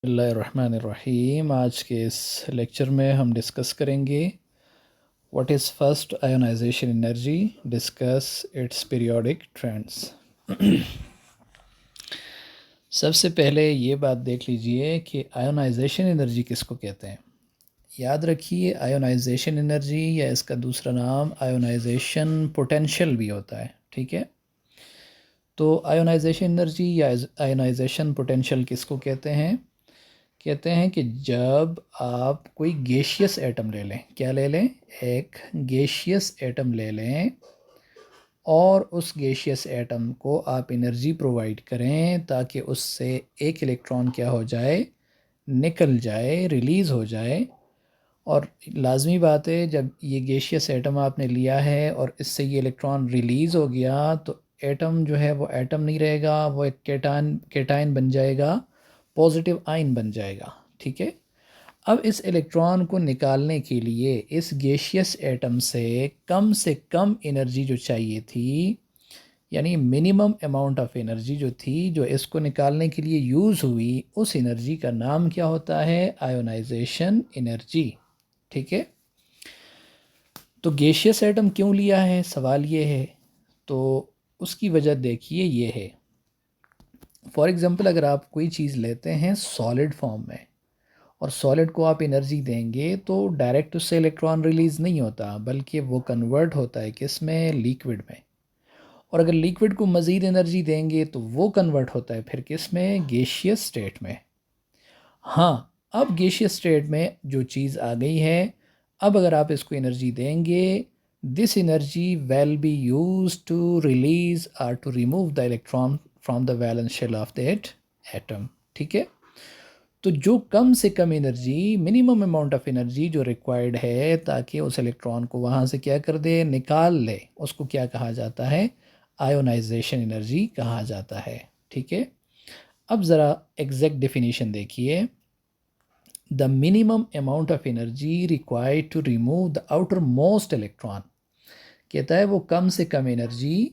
बिस्मिल्लाहिर्रहमानिर्रहीम। आज के इस लेक्चर में हम डिस्कस करेंगे what is first ionisation energy, discuss its periodic trends. सबसे पहले ये बात देख लीजिए कि आयोनाइजेशन एनर्जी किसको कहते हैं। याद रखिए, आयोनाइजेशन एनर्जी या इसका दूसरा नाम आयोनाइजेशन पोटेंशियल भी होता है। ठीक है, तो आयोनाइजेशन एनर्जी या आयोनाइजेशन पोटेंशियल किसको कहते हैं? कहते हैं कि जब आप कोई गैशियस एटम ले लें, क्या ले लें? एक गैशियस एटम ले लें और उस गैशियस एटम को आप एनर्जी प्रोवाइड करें ताकि उससे एक इलेक्ट्रॉन क्या हो जाए, निकल जाए, रिलीज़ हो जाए। और लाजमी बात है, जब ये गैशियस एटम आपने लिया है और इससे ये इलेक्ट्रॉन रिलीज़ हो गया तो एटम जो है वो एटम नहीं रहेगा, वो एक केटाइन बन जाएगा, पॉजिटिव आयन बन जाएगा। ठीक है, अब इस इलेक्ट्रॉन को निकालने के लिए इस गैशियस एटम से कम एनर्जी जो चाहिए थी, यानी मिनिमम अमाउंट ऑफ एनर्जी जो थी, जो इसको निकालने के लिए यूज़ हुई, उस एनर्जी का नाम क्या होता है? Ionization energy. ठीक है, तो गैशियस एटम क्यों लिया है, सवाल ये है। तो उसकी वजह देखिए ये है। फॉर एग्ज़ाम्पल, अगर आप कोई चीज़ लेते हैं सॉलिड फॉर्म में और सॉलिड को आप एनर्जी देंगे तो डायरेक्ट उससे इलेक्ट्रॉन रिलीज़ नहीं होता, बल्कि वो कन्वर्ट होता है किस में? लिक्विड में। और अगर लिक्विड को मज़ीद एनर्जी देंगे तो वो कन्वर्ट होता है फिर किस में? गैशियस स्टेट में। हाँ, अब गैशियस स्टेट में जो चीज़ आ गई है, अब अगर आप इसको एनर्जी देंगे, this energy will be use to release और to remove the electron from the valence shell of that atom. ठीक है, तो जो कम से कम energy, minimum amount of energy जो रिक्वायर्ड है ताकि उस इलेक्ट्रॉन को वहाँ से क्या कर दे, निकाल ले, उसको क्या कहा जाता है? आयोनाइजेशन एनर्जी कहा जाता है। ठीक है, अब ज़रा एग्जैक्ट डेफिनेशन देखिए। The minimum amount of energy required to remove the outermost electron, कहता है वो कम से कम एनर्जी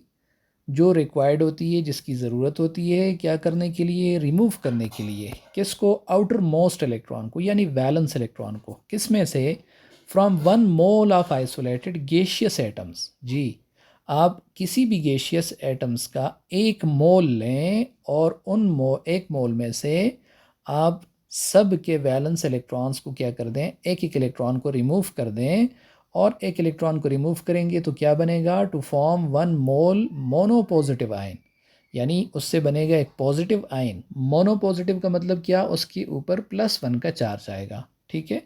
जो रिक्वायर्ड होती है, जिसकी ज़रूरत होती है क्या करने के लिए? रिमूव करने के लिए। किसको? आउटर मोस्ट इलेक्ट्रॉन को, यानी वैलेंस इलेक्ट्रॉन को। किस में से? From 1 mole of isolated gaseous atoms. जी, आप किसी भी गैशियस एटम्स का 1 मोल लें और उन एक मोल में से आप सब के वैलेंस इलेक्ट्रॉन्स को क्या कर दें? एक एक इलेक्ट्रॉन को रिमूव कर दें। और एक इलेक्ट्रॉन को रिमूव करेंगे तो क्या बनेगा? टू फॉर्म 1 मोल मोनोपॉजिटिव आयन, यानी उससे बनेगा एक पॉजिटिव आयन। मोनोपॉजिटिव का मतलब क्या? उसके ऊपर +1 का चार्ज आएगा। ठीक है,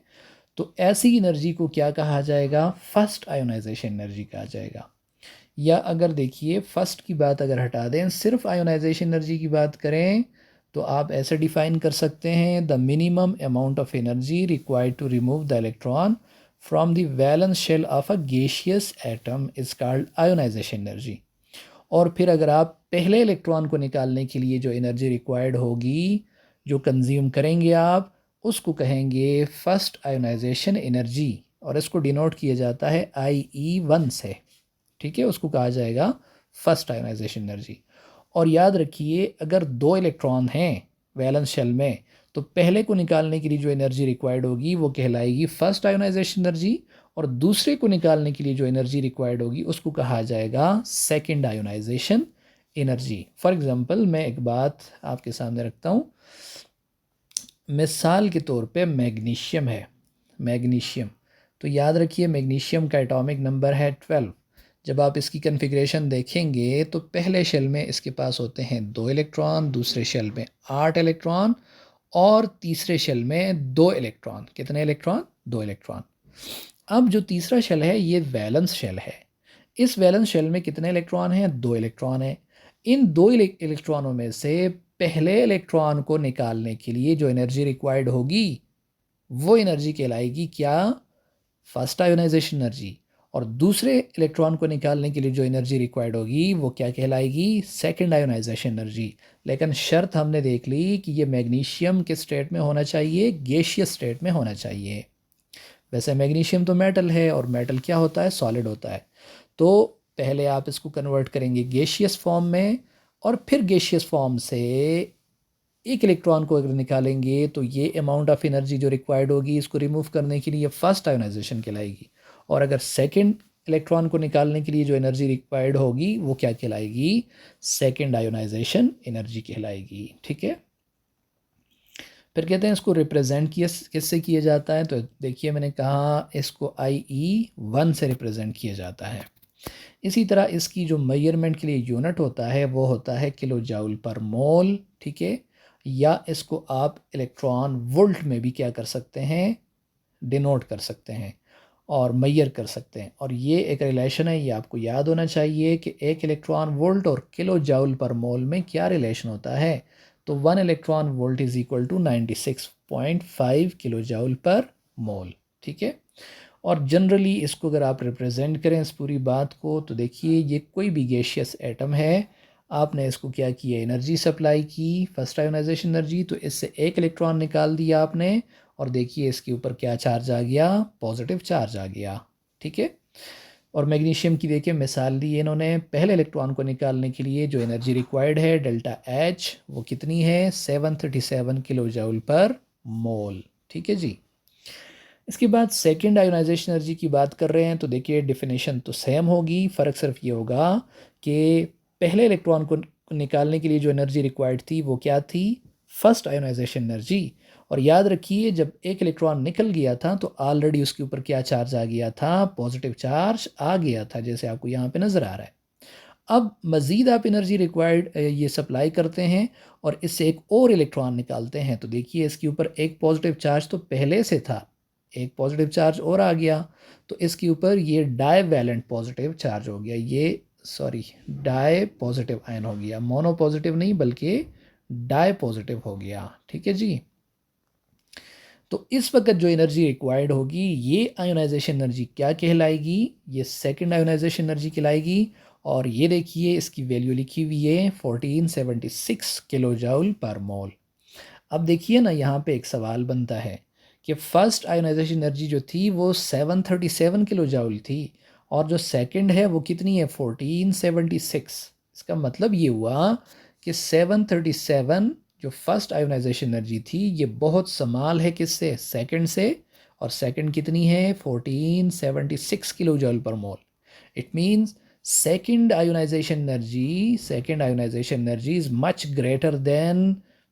तो ऐसी एनर्जी को क्या कहा जाएगा? फर्स्ट आयोनाइजेशन एनर्जी कहा जाएगा। या अगर देखिए, फर्स्ट की बात अगर हटा दें, सिर्फ आयोनाइजेशन एनर्जी की बात करें तो आप ऐसे डिफाइन कर सकते हैं, the minimum amount of energy required to remove the electron from the valence shell of a gaseous atom is called ionization energy. और फिर अगर आप पहले इलेक्ट्रॉन को निकालने के लिए जो एनर्जी रिक्वायर्ड होगी, जो कंज्यूम करेंगे आप, उसको कहेंगे फर्स्ट आयोनाइजेशन एनर्जी, और इसको डिनोट किया जाता है IE1 से। ठीक है, उसको कहा जाएगा फर्स्ट आयोनाइजेशन एनर्जी। और याद रखिए, अगर 2 इलेक्ट्रॉन हैं वैलेंस शेल में तो पहले को निकालने के लिए जो एनर्जी रिक्वायर्ड होगी वो कहलाएगी फर्स्ट आयोनाइजेशन एनर्जी, और दूसरे को निकालने के लिए जो एनर्जी रिक्वायर्ड होगी उसको कहा जाएगा second ionisation energy. For example, मैं एक बात आपके सामने रखता हूँ। मिसाल के तौर पे मैग्नीशियम है, मैग्नीशियम। तो याद रखिए, मैग्नीशियम का एटॉमिक नंबर है 12। जब आप इसकी कन्फिग्रेशन देखेंगे तो पहले शेल में इसके पास होते हैं 2 इलेक्ट्रॉन, दूसरे शेल में 8 इलेक्ट्रॉन, और तीसरे शेल में 2 इलेक्ट्रॉन। कितने इलेक्ट्रॉन? 2 इलेक्ट्रॉन। अब जो तीसरा शेल है ये वैलेंस शेल है। इस वैलेंस शेल में कितने इलेक्ट्रॉन हैं? 2 इलेक्ट्रॉन हैं। इन 2 इलेक्ट्रॉनों में से पहले इलेक्ट्रॉन को निकालने के लिए जो एनर्जी रिक्वायर्ड होगी वो एनर्जी कहलाएगी क्या? First ionisation energy. और दूसरे इलेक्ट्रॉन को निकालने के लिए जो एनर्जी रिक्वायर्ड होगी वो क्या कहलाएगी? Second ionisation energy. लेकिन शर्त हमने देख ली कि ये मैग्नीशियम किस स्टेट में होना चाहिए? गैशियस स्टेट में होना चाहिए। वैसे मैग्नीशियम तो मेटल है, और मेटल क्या होता है? सॉलिड होता है। तो पहले आप इसको कन्वर्ट करेंगे गैशियस फॉर्म में, और फिर गैशियस फॉर्म से एक इलेक्ट्रॉन को अगर निकालेंगे तो ये अमाउंट ऑफ एनर्जी जो रिक्वायर्ड होगी इसको रिमूव करने के लिए फर्स्ट आयोनाइजेशन कहलाएगी, और अगर सेकंड इलेक्ट्रॉन को निकालने के लिए जो एनर्जी रिक्वायर्ड होगी वो क्या कहलाएगी, सेकंड आयोनाइजेशन एनर्जी कहलाएगी। ठीक है, फिर कहते हैं इसको रिप्रेजेंट किससे किया जाता है, तो देखिए मैंने कहा इसको IE1 से रिप्रेजेंट किया जाता है। इसी तरह इसकी जो मेजरमेंट के लिए यूनिट होता है वो होता है किलो जाउल पर मोल। ठीक है, या इसको आप इलेक्ट्रॉन वोल्ट में भी क्या कर सकते हैं, डिनोट कर सकते हैं और मैयर कर सकते हैं। और ये एक रिलेशन है, ये आपको याद होना चाहिए कि एक इलेक्ट्रॉन वोल्ट और किलो जाउल पर मोल में क्या रिलेशन होता है। तो 1 electron volt is equal to 96.5 kilo joule per mole. ठीक है, और जनरली इसको अगर आप रिप्रेजेंट करें इस पूरी बात को, तो देखिए ये कोई भी गैसियस एटम है, आपने इसको क्या किया, एनर्जी सप्लाई की, फर्स्ट आयोनाइजेशन एनर्जी, तो इससे एक इलेक्ट्रॉन निकाल दिया आपने, और देखिए इसके ऊपर क्या चार्ज आ गया, पॉजिटिव चार्ज आ गया। ठीक है, और मैग्नीशियम की देखिए मिसाल दी है इन्होंने, पहले इलेक्ट्रॉन को निकालने के लिए जो एनर्जी रिक्वायर्ड है डेल्टा एच वो कितनी है, 737 किलो जूल पर मोल। ठीक है जी, इसके बाद सेकेंड आयोनाइजेशन एनर्जी की बात कर रहे हैं, तो देखिए डिफिनेशन तो सेम होगी, फ़र्क सिर्फ ये होगा कि पहले इलेक्ट्रॉन को निकालने के लिए जो एनर्जी रिक्वायर्ड थी वो क्या थी, फर्स्ट आयोनाइजेशन एनर्जी। और याद रखिए जब एक इलेक्ट्रॉन निकल गया था तो ऑलरेडी उसके ऊपर क्या चार्ज आ गया था, पॉजिटिव चार्ज आ गया था, जैसे आपको यहाँ पे नज़र आ रहा है। अब मज़ीद आप एनर्जी रिक्वायर्ड ये सप्लाई करते हैं और इससे एक और इलेक्ट्रॉन निकालते हैं, तो देखिए इसके ऊपर एक पॉजिटिव चार्ज तो पहले से था, एक पॉजिटिव चार्ज और आ गया, तो इसके ऊपर ये डाई वैलेंट पॉजिटिव चार्ज हो गया, ये सॉरी डाई पॉजिटिव आयन हो गया, मोनो पॉजिटिव नहीं बल्कि डाई पॉजिटिव हो गया। ठीक है जी, तो इस वक्त जो एनर्जी रिक्वायर्ड होगी ये आयोनाइजेशन एनर्जी क्या कहलाएगी, ये सेकंड आयोनाइजेशन एनर्जी कहलाएगी। और ये देखिए इसकी वैल्यू लिखी हुई है 1476 किलो जूल पर मोल। अब देखिए ना यहाँ पे एक सवाल बनता है कि फर्स्ट आयोनाइजेशन एनर्जी जो थी वो 737 किलो जूल थी, और जो सेकंड है वो कितनी है, 1476। इसका मतलब ये हुआ कि 737 जो फर्स्ट आयोनाइजेशन एनर्जी थी ये बहुत समाल है किससे, सेकंड से, और सेकंड कितनी है 1476 किलो जूल पर मोल। It means second ionization energy is much greater than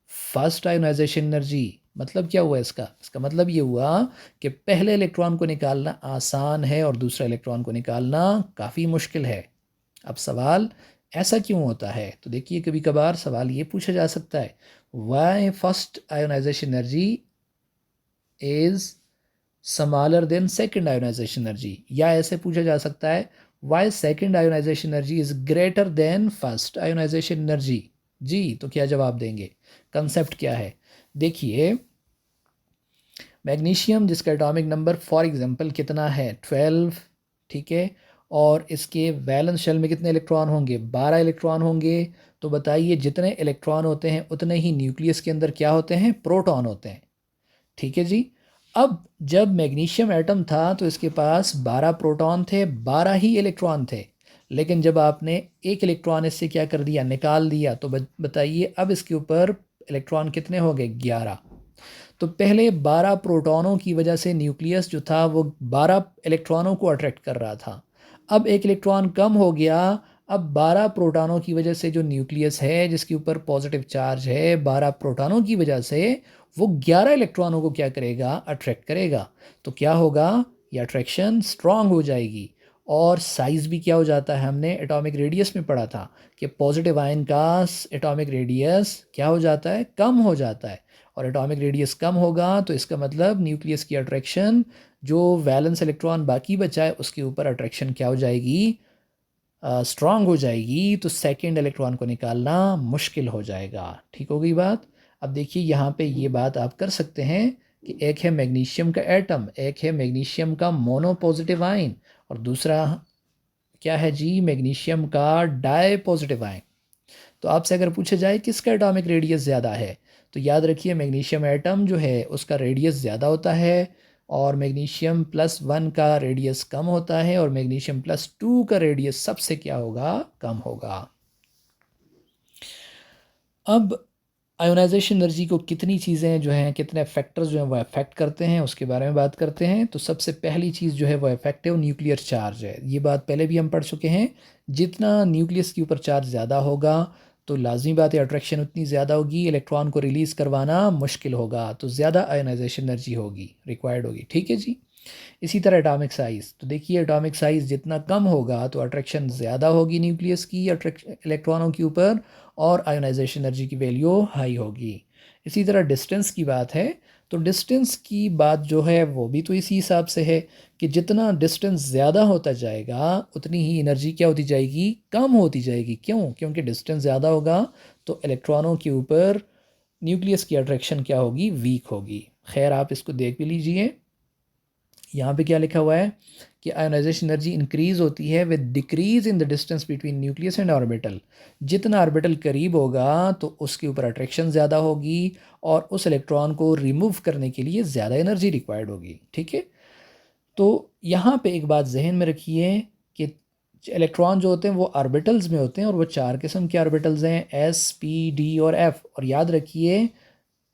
first ionization energy। मतलब क्या हुआ इसका, इसका मतलब ये हुआ कि पहले इलेक्ट्रॉन को निकालना आसान है और दूसरा इलेक्ट्रॉन को निकालना काफ़ी मुश्किल है। अब सवाल ऐसा क्यों होता है, तो देखिए कभी कभार सवाल ये पूछा जा सकता है, why first ionisation energy is smaller than second ionisation energy, या ऐसे पूछा जा सकता है why second ionisation energy is greater than first ionisation energy. जी, तो क्या जवाब देंगे, कंसेप्ट क्या है, देखिए मैग्नीशियम जिसका एटॉमिक नंबर फॉर एग्जांपल कितना है 12, ठीक है, और इसके वैलेंस शेल में कितने इलेक्ट्रॉन होंगे, 12 इलेक्ट्रॉन होंगे। तो बताइए जितने इलेक्ट्रॉन होते हैं उतने ही न्यूक्लियस के अंदर क्या होते हैं, प्रोटॉन होते हैं। ठीक है जी, अब जब मैग्नीशियम एटम था तो इसके पास 12 प्रोटॉन थे, 12 ही इलेक्ट्रॉन थे, लेकिन जब आपने एक इलेक्ट्रॉन इससे क्या कर दिया, निकाल दिया, तो बताइए अब इसके ऊपर इलेक्ट्रॉन कितने हो गए, 11। तो पहले 12 प्रोटॉनों की वजह से न्यूक्लियस जो था वो 12 इलेक्ट्रॉनों को अट्रैक्ट कर रहा था। अब एक इलेक्ट्रॉन कम हो गया, अब 12 प्रोटॉनों की वजह से जो न्यूक्लियस है जिसके ऊपर पॉजिटिव चार्ज है, 12 प्रोटॉनों की वजह से वो 11 इलेक्ट्रॉनों को क्या करेगा, अट्रैक्ट करेगा। तो क्या होगा, ये अट्रैक्शन स्ट्रांग हो जाएगी, और साइज़ भी क्या हो जाता है, हमने एटॉमिक रेडियस में पढ़ा था कि पॉजिटिव आयन का एटॉमिक रेडियस क्या हो जाता है, कम हो जाता है, और एटॉमिक रेडियस कम होगा तो इसका मतलब न्यूक्लियस की अट्रैक्शन, जो वैलेंस इलेक्ट्रॉन बाकी बचा है उसके ऊपर अट्रैक्शन क्या हो जाएगी, स्ट्रांग हो जाएगी, तो सेकंड इलेक्ट्रॉन को निकालना मुश्किल हो जाएगा। ठीक हो गई बात। अब देखिए यहाँ पे ये बात आप कर सकते हैं कि एक है मैग्नीशियम का एटम, एक है मैग्नीशियम का मोनो पॉजिटिव आयन, और दूसरा क्या है जी, मैग्नीशियम का डाई पॉजिटिव आयन। तो आपसे अगर पूछा जाए किसका एटॉमिक रेडियस ज़्यादा है, तो याद रखिए मैग्नीशियम एटम जो है उसका रेडियस ज़्यादा होता है, और मैग्नीशियम +1 का रेडियस कम होता है, और मैग्नीशियम +2 का रेडियस सबसे क्या होगा, कम होगा। अब आयोनाइजेशन एनर्जी को कितनी चीज़ें जो हैं, कितने फैक्टर्स जो हैं वो अफेक्ट करते हैं, उसके बारे में बात करते हैं। तो सबसे पहली चीज़ जो है वो अफेक्ट है वो न्यूक्लियर चार्ज है। ये बात पहले भी हम पढ़ चुके हैं। जितना न्यूक्लियस के ऊपर चार्ज ज़्यादा होगा तो लाजमी बात है अट्रैक्शन उतनी ज़्यादा होगी, इलेक्ट्रॉन को रिलीज़ करवाना मुश्किल होगा, तो ज़्यादा आयोनाइजेशन एनर्जी होगी, रिक्वायर्ड होगी। ठीक है जी। इसी तरह एटॉमिक साइज़, तो देखिए एटॉमिक साइज़ जितना कम होगा तो अट्रैक्शन ज़्यादा होगी न्यूक्लियस की इलेक्ट्रॉनों के ऊपर, और आयोनाइजेशन एनर्जी की वैल्यू हाई होगी। इसी तरह डिस्टेंस की बात है, तो डिस्टेंस की बात जो है वो भी तो इसी हिसाब से है कि जितना डिस्टेंस ज़्यादा होता जाएगा उतनी ही एनर्जी क्या होती जाएगी, कम होती जाएगी। क्यों? क्योंकि डिस्टेंस ज़्यादा होगा तो इलेक्ट्रॉनों के ऊपर न्यूक्लियस की अट्रैक्शन क्या होगी, वीक होगी। खैर आप इसको देख भी लीजिए, यहाँ पे क्या लिखा हुआ है कि आयोनाइजेशन एनर्जी इंक्रीज होती है with decrease in the distance between nucleus and orbital. जितना ऑर्बिटल करीब होगा तो उसके ऊपर अट्रैक्शन ज़्यादा होगी और उस इलेक्ट्रॉन को रिमूव करने के लिए ज़्यादा एनर्जी रिक्वायर्ड होगी। ठीक है, तो यहाँ पे एक बात जहन में रखिए कि इलेक्ट्रॉन जो होते हैं वो ऑर्बिटल्स में होते हैं, और वो चार किस्म के ऑर्बिटल्स हैं, एस, पी, डी और एफ। और याद रखिए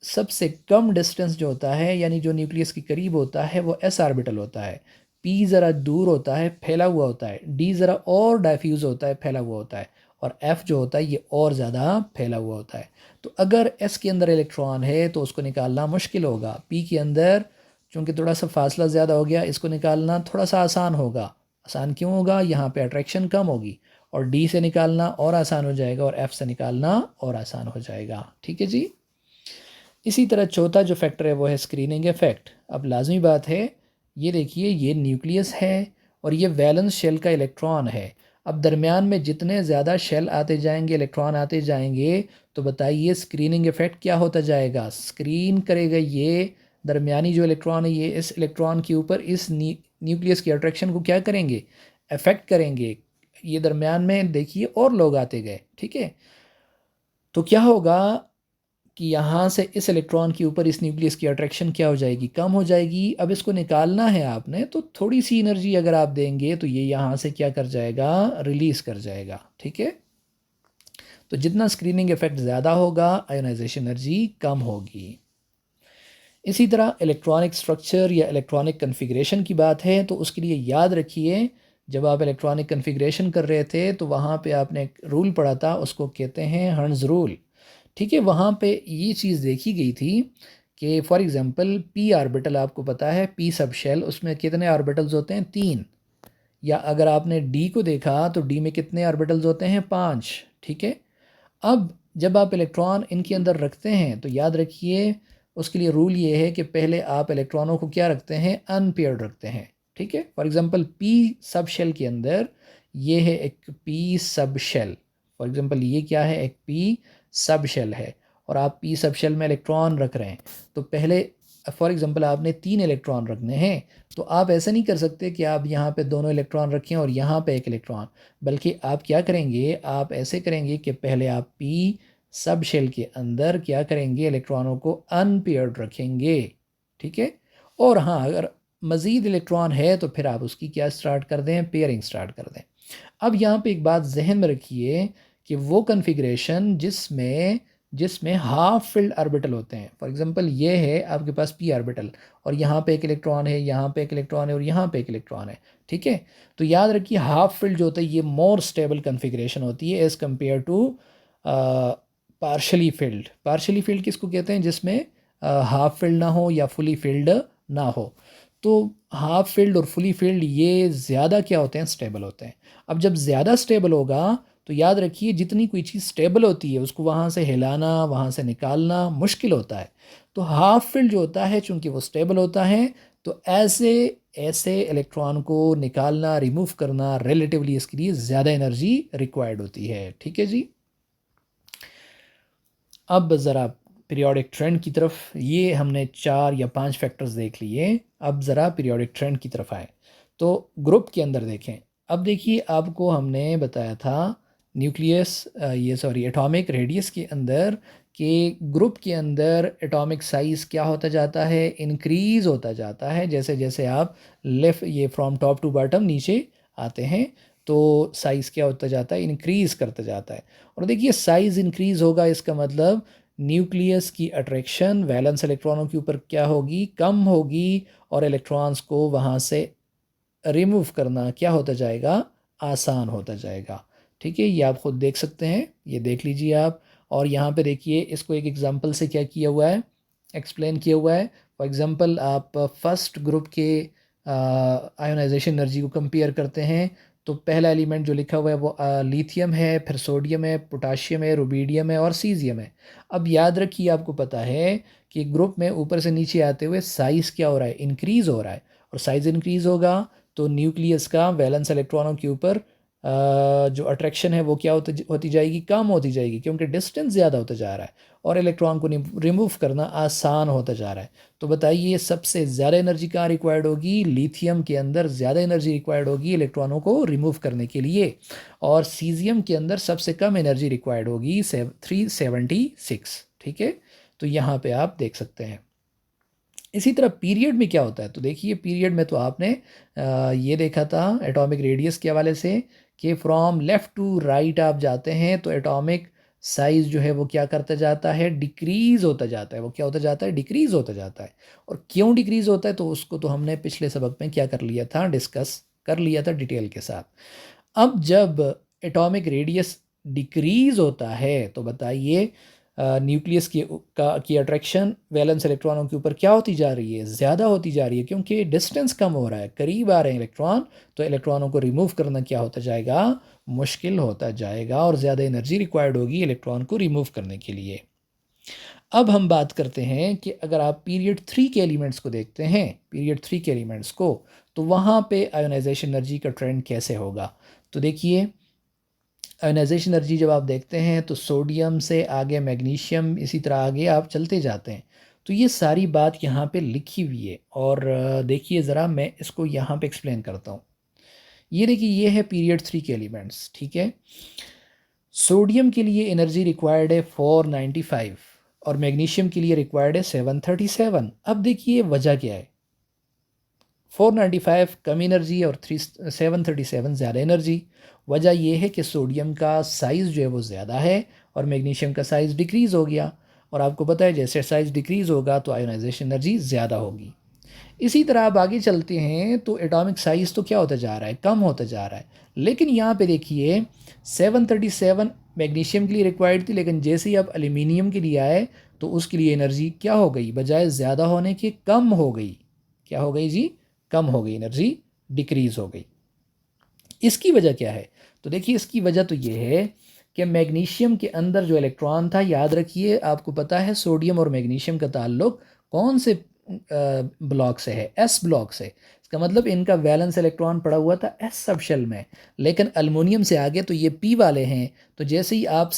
सबसे कम डिस्टेंस जो होता है, यानी जो न्यूक्लियस के करीब होता है, वो एस ऑर्बिटल होता है। पी ज़रा दूर होता है, फैला हुआ होता है। डी ज़रा और डाइफ्यूज़ होता है, फैला हुआ होता है। और एफ जो होता है ये और ज़्यादा फैला हुआ होता है। तो अगर एस के अंदर इलेक्ट्रॉन है तो उसको निकालना मुश्किल होगा। पी के अंदर चूँकि थोड़ा सा फासला ज़्यादा हो गया, इसको निकालना थोड़ा सा आसान होगा। आसान क्यों होगा? यहाँ पे अट्रैक्शन कम होगी। और डी से निकालना और आसान हो जाएगा, और एफ से निकालना और आसान हो जाएगा। ठीक है जी। इसी तरह चौथा जो फैक्टर है वो है स्क्रीनिंग इफेक्ट। अब लाजमी बात है, ये देखिए ये न्यूक्लियस है और ये वैलेंस शेल का इलेक्ट्रॉन है। अब दरमियान में जितने ज़्यादा शेल आते जाएंगे, इलेक्ट्रॉन आते जाएंगे, तो बताइए स्क्रीनिंग इफेक्ट क्या होता जाएगा? स्क्रीन करेगा ये दरमियानी जो इलेक्ट्रॉन है, ये इस इलेक्ट्रॉन के ऊपर इस न्यूक्लियस की अट्रैक्शन को क्या करेंगे, अफेक्ट करेंगे। ये दरमियान में देखिए और लोग आते गए। ठीक है, तो क्या होगा कि यहाँ से इस इलेक्ट्रॉन के ऊपर इस न्यूक्लियस की अट्रैक्शन क्या हो जाएगी, कम हो जाएगी। अब इसको निकालना है आपने, तो थोड़ी सी एनर्जी अगर आप देंगे तो ये यहाँ से क्या कर जाएगा, रिलीज़ कर जाएगा। ठीक है, तो जितना स्क्रीनिंग इफेक्ट ज़्यादा होगा आयोनाइजेशन एनर्जी कम होगी। इसी तरह इलेक्ट्रॉनिक स्ट्रक्चर या इलेक्ट्रॉनिक कन्फिग्रेशन की बात है, तो उसके लिए याद रखिए जब आप इलेक्ट्रॉनिक कन्फिग्रेशन कर रहे थे तो वहाँ पे आपने एक रूल पढ़ा था, उसको कहते हैं हर्ट्ज़ रूल। ठीक है, वहाँ पे ये चीज़ देखी गई थी कि फॉर एग्ज़ाम्पल पी ऑर्बिटल आपको पता है, पी सब शेल, उसमें कितने ऑर्बिटल्स होते हैं, 3। या अगर आपने डी को देखा तो डी में कितने ऑर्बिटल्स होते हैं, 5। ठीक है, अब जब आप इलेक्ट्रॉन इनके अंदर रखते हैं तो याद रखिए उसके लिए रूल ये है कि पहले आप इलेक्ट्रॉनों को क्या रखते हैं, अनपेयर्ड रखते हैं। ठीक है, for example P subshell के अंदर ये है एक पी सब शेल। फॉर एग्ज़ाम्पल ये क्या है, एक पी सब शेल है, और आप पी सब शेल में इलेक्ट्रॉन रख रहे हैं। तो पहले फॉर एग्ज़ाम्पल आपने 3 इलेक्ट्रॉन रखने हैं, तो आप ऐसा नहीं कर सकते कि आप यहाँ पे दोनों इलेक्ट्रॉन रखें और यहाँ पे एक इलेक्ट्रॉन, बल्कि आप क्या करेंगे, आप ऐसे करेंगे कि पहले आप पी सब शेल के अंदर क्या करेंगे, इलेक्ट्रॉनों को अनपेयर्ड रखेंगे। ठीक है, और हाँ अगर मज़ीद इलेक्ट्रॉन है तो फिर आप उसकी क्या स्टार्ट कर दें, पेयरिंग स्टार्ट कर दें। अब यहाँ पे एक बात जहन में रखिए कि वो कन्फिग्रेशन जिसमें जिसमें हाफ फिल्ड ऑर्बिटल होते हैं, फॉर एग्जांपल ये है आपके पास पी ऑर्बिटल, और यहाँ पे एक इलेक्ट्रॉन है, यहाँ पे एक इलेक्ट्रॉन है, और यहाँ पे एक इलेक्ट्रॉन है। ठीक है, तो याद रखिए हाफ फिल्ड जो होता है ये मोर स्टेबल कन्फिग्रेशन होती है as compare to partially filled. Partially filled किसको कहते हैं, जिसमें हाफ फिल्ड ना हो या फुली फिल्ड ना हो। तो हाफ फिल्ड और फुली फिल्ड ये ज़्यादा क्या होते हैं, स्टेबल होते हैं। अब जब ज़्यादा स्टेबल होगा तो याद रखिए जितनी कोई चीज़ स्टेबल होती है उसको वहाँ से हिलाना, वहाँ से निकालना मुश्किल होता है। तो हाफ फील्ड जो होता है चूँकि वो स्टेबल होता है, तो ऐसे ऐसे इलेक्ट्रॉन को निकालना, रिमूव करना रिलेटिवली इसके लिए ज़्यादा एनर्जी रिक्वायर्ड होती है। ठीक है जी। अब ज़रा पीरियोडिक ट्रेंड की तरफ, ये हमने 4 या 5 फैक्टर्स देख लिए। अब ज़रा पीरियोडिक ट्रेंड की तरफ आए तो ग्रुप के अंदर देखें। अब देखिए आपको हमने बताया था न्यूक्लियस ये सॉरी एटॉमिक रेडियस के अंदर कि ग्रुप के अंदर एटॉमिक साइज़ क्या होता जाता है, इंक्रीज़ होता जाता है। जैसे जैसे आप लेफ्ट ये फ्रॉम टॉप टू बॉटम नीचे आते हैं तो साइज़ क्या होता जाता है, इंक्रीज़ करता जाता है। और देखिए साइज़ इंक्रीज़ होगा इसका मतलब न्यूक्लियस की अट्रैक्शन वैलेंस इलेक्ट्रॉनों के ऊपर क्या होगी, कम होगी, और इलेक्ट्रॉन्स को वहाँ से रिमूव करना क्या होता जाएगा, आसान होता जाएगा। ठीक है, ये आप खुद देख सकते हैं, ये देख लीजिए आप। और यहाँ पे देखिए इसको एक एग्जांपल से क्या किया हुआ है, एक्सप्लेन किया हुआ है। फॉर एग्जांपल आप फर्स्ट ग्रुप के आयोनाइजेशन एनर्जी को कंपेयर करते हैं, तो पहला एलिमेंट जो लिखा हुआ है वो लिथियम है, फिर सोडियम है, पोटाशियम है, रुबीडियम है और सीजियम है। अब याद रखिए, आपको पता है कि ग्रुप में ऊपर से नीचे आते हुए साइज़ क्या हो रहा है, इंक्रीज़ हो रहा है। और साइज़ इंक्रीज़ होगा तो न्यूक्लियस का वैलेंस इलेक्ट्रॉनों के ऊपर जो अट्रैक्शन है वो क्या होती जाएगी, कम होती जाएगी, क्योंकि डिस्टेंस ज़्यादा होता जा रहा है और इलेक्ट्रॉन को रिमूव करना आसान होता जा रहा है। तो बताइए सबसे ज़्यादा एनर्जी कहाँ रिक्वायर्ड होगी, लिथियम के अंदर ज़्यादा एनर्जी रिक्वायर्ड होगी इलेक्ट्रॉनों को रिमूव करने के लिए, और सीजियम के अंदर सबसे कम एनर्जी रिक्वायर्ड होगी 376। ठीक है, तो यहाँ पे आप देख सकते हैं। इसी तरह पीरियड में क्या होता है, तो देखिए पीरियड में तो आपने ये देखा था एटॉमिक रेडियस के हवाले से कि फ्रॉम लेफ़्ट टू राइट आप जाते हैं तो एटॉमिक साइज़ जो है वो क्या करता जाता है, डिक्रीज़ होता जाता है। वो क्या होता जाता है, डिक्रीज़ होता जाता है। और क्यों डिक्रीज़ होता है, तो उसको तो हमने पिछले सबक में क्या कर लिया था, डिस्कस कर लिया था डिटेल के साथ। अब जब एटॉमिक रेडियस डिक्रीज़ होता है तो बताइए न्यूक्लियस की अट्रैक्शन वैलेंस इलेक्ट्रॉनों के ऊपर क्या होती जा रही है, ज़्यादा होती जा रही है, क्योंकि डिस्टेंस कम हो रहा है, करीब आ रहे हैं इलेक्ट्रॉन, तो इलेक्ट्रॉनों को रिमूव करना क्या होता जाएगा, मुश्किल होता जाएगा और ज़्यादा एनर्जी रिक्वायर्ड होगी इलेक्ट्रॉन को रिमूव करने के लिए। अब हम बात करते हैं कि अगर आप पीरियड 3 के एलिमेंट्स को देखते हैं, पीरियड 3 के एलिमेंट्स को, तो वहाँ पे आयोनाइजेशन एनर्जी का ट्रेंड कैसे होगा। तो देखिए आयोनाइजेशन एनर्जी जब आप देखते हैं तो सोडियम से आगे मैग्नीशियम, इसी तरह आगे आप चलते जाते हैं। तो ये सारी बात यहाँ पे लिखी हुई है, और देखिए ज़रा मैं इसको यहाँ पे एक्सप्लेन करता हूँ। ये देखिए ये है पीरियड 3 के एलिमेंट्स। ठीक है, सोडियम के लिए एनर्जी रिक्वायर्ड है 495 और मैग्नीशियम के लिए रिक्वायर्ड है 737। अब देखिए वजह क्या है, 495 कम एनर्जी और 737 ज़्यादा एनर्जी। वजह यह है कि सोडियम का साइज़ जो है वो ज़्यादा है और मैग्नीशियम का साइज़ डिक्रीज़ हो गया, और आपको पता है जैसे साइज़ डिक्रीज़ होगा तो आयोनाइजेशन एनर्जी ज़्यादा होगी। इसी तरह आप आगे चलते हैं तो एटॉमिक साइज़ तो क्या होता जा रहा है, कम होता जा रहा है। लेकिन यहाँ पे देखिए 737 मैग्नीशियम के लिए रिक्वायर्ड थी, लेकिन जैसे ही आप एल्यूमिनियम के लिए आए तो उसके लिए एनर्जी क्या हो गई, बजाय ज़्यादा होने के कम हो गई। क्या हो गई जी, कम हो गई, एनर्जी डिक्रीज़ हो गई। इसकी वजह क्या है, तो देखिए इसकी वजह तो ये है कि मैग्नीशियम के अंदर जो इलेक्ट्रॉन था, याद रखिए आपको पता है सोडियम और मैग्नीशियम का ताल्लुक कौन से ब्लॉक से है, एस ब्लॉक से। इसका मतलब इनका वैलेंस इलेक्ट्रॉन पड़ा हुआ था एस सब शेल में, लेकिन अल्युमिनियम से आगे तो ये पी वाले हैं। तो जैसे ही आप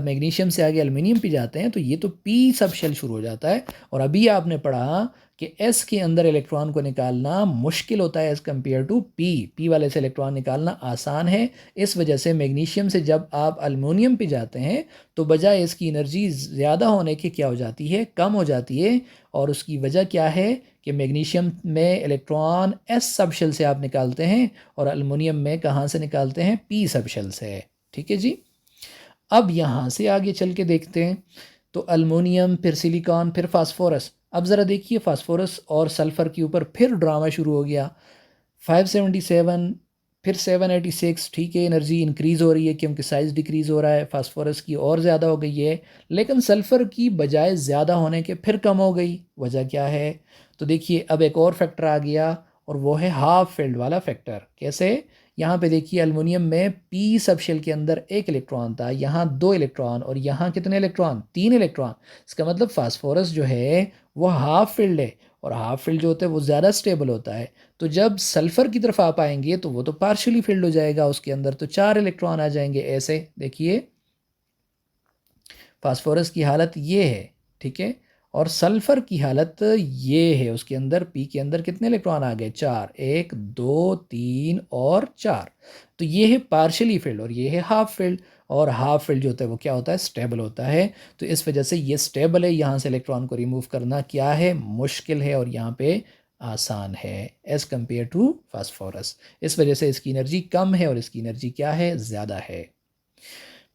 मैग्नीशियम से आगे अल्युमिनियम पे जाते हैं तो ये तो पी सब शेल शुरू हो जाता है। और अभी आपने पढ़ा कि एस के अंदर इलेक्ट्रॉन को निकालना मुश्किल होता है as compare to P, P वाले से इलेक्ट्रॉन निकालना आसान है। इस वजह से मैग्नीशियम से जब आप अल्युमिनियम पे जाते हैं तो बजाय इसकी एनर्जी ज़्यादा होने के क्या हो जाती है, कम हो जाती है। और उसकी वजह क्या है कि मैग्नीशियम में इलेक्ट्रॉन एस सब शेल से आप निकालते हैं और अल्युमिनियम में कहाँ से निकालते हैं, पी सब शेल से। ठीक है जी, अब यहाँ से आगे चल के देखते हैं तो अल्युमिनियम, फिर सिलिकॉन, फिर फास्फोरस। अब ज़रा देखिए फास्फोरस और सल्फ़र के ऊपर फिर ड्रामा शुरू हो गया। 577 फिर 786। ठीक है, एनर्जी इंक्रीज़ हो रही है क्योंकि साइज़ डिक्रीज़ हो रहा है, फास्फोरस की और ज़्यादा हो गई है, लेकिन सल्फ़र की बजाय ज़्यादा होने के फिर कम हो गई। वजह क्या है, तो देखिए अब एक और फैक्टर आ गया और वो है हाफ फील्ड वाला फैक्टर। कैसे, यहाँ पे देखिए अल्युमिनियम में पी सब शेल के अंदर एक इलेक्ट्रॉन था, यहाँ 2 इलेक्ट्रॉन, और यहाँ कितने इलेक्ट्रॉन, 3 इलेक्ट्रॉन। इसका मतलब फास्फोरस जो है वो हाफ फील्ड है, और हाफ फील्ड जो होता है वो ज़्यादा स्टेबल होता है। तो जब सल्फ़र की तरफ आप आएंगे तो वो तो पार्शियली फील्ड हो जाएगा, उसके अंदर तो 4 इलेक्ट्रॉन आ जाएंगे। ऐसे देखिए फास्फोरस की हालत ये है, ठीक है, और सल्फ़र की हालत ये है, उसके अंदर पी के अंदर कितने इलेक्ट्रॉन आ गए, 4, 1 2 3 और 4। तो ये है पार्शियली फील्ड और ये है हाफ फील्ड, और हाफ फील्ड जो होता है वो क्या होता है, स्टेबल होता है। तो इस वजह से ये स्टेबल है, यहाँ से इलेक्ट्रॉन को रिमूव करना क्या है, मुश्किल है, और यहाँ पे आसान है एज़ कम्पेयर टू फास्फोरस। इस वजह से इसकी एनर्जी कम है और इसकी एनर्जी क्या है, ज़्यादा है।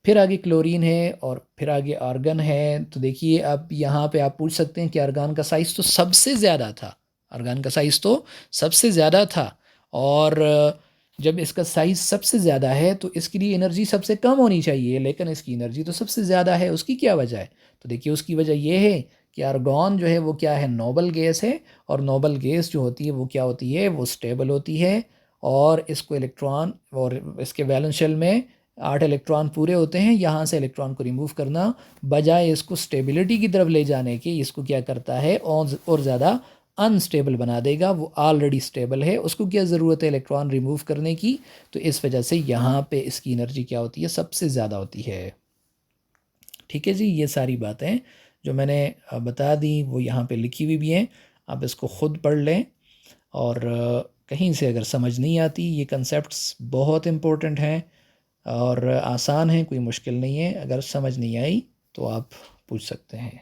फिर आगे क्लोरीन है और फिर आगे आर्गन है। तो देखिए अब यहाँ पे आप पूछ सकते हैं कि आर्गन का साइज़ तो सबसे ज़्यादा था, आर्गन का साइज़ तो सबसे ज़्यादा था, और जब इसका साइज़ सबसे ज़्यादा है तो इसके लिए एनर्जी सबसे कम होनी चाहिए, लेकिन इसकी एनर्जी तो सबसे ज़्यादा है। उसकी क्या वजह है? तो देखिए उसकी वजह ये है कि आर्गन जो है वो क्या है, नोबल गैस है, और नोबल गैस जो होती है वो क्या होती है, वो स्टेबल होती है, और इसको इलेक्ट्रॉन, और इसके वैलेंस शेल में 8 इलेक्ट्रॉन पूरे होते हैं। यहाँ से इलेक्ट्रॉन को रिमूव करना बजाय इसको स्टेबिलिटी की तरफ ले जाने के, इसको क्या करता है, और ज़्यादा अनस्टेबल बना देगा। वो ऑलरेडी स्टेबल है, उसको क्या ज़रूरत है इलेक्ट्रॉन रिमूव करने की। तो इस वजह से यहाँ पे इसकी एनर्जी क्या होती है, सबसे ज़्यादा होती है। ठीक है जी, ये सारी बातें जो मैंने बता दी वो यहाँ पे लिखी हुई भी हैं, आप इसको ख़ुद पढ़ लें। और कहीं से अगर समझ नहीं आती, ये कंसेप्ट्स बहुत इम्पोर्टेंट हैं और आसान हैं, कोई मुश्किल नहीं है। अगर समझ नहीं आई तो आप पूछ सकते हैं।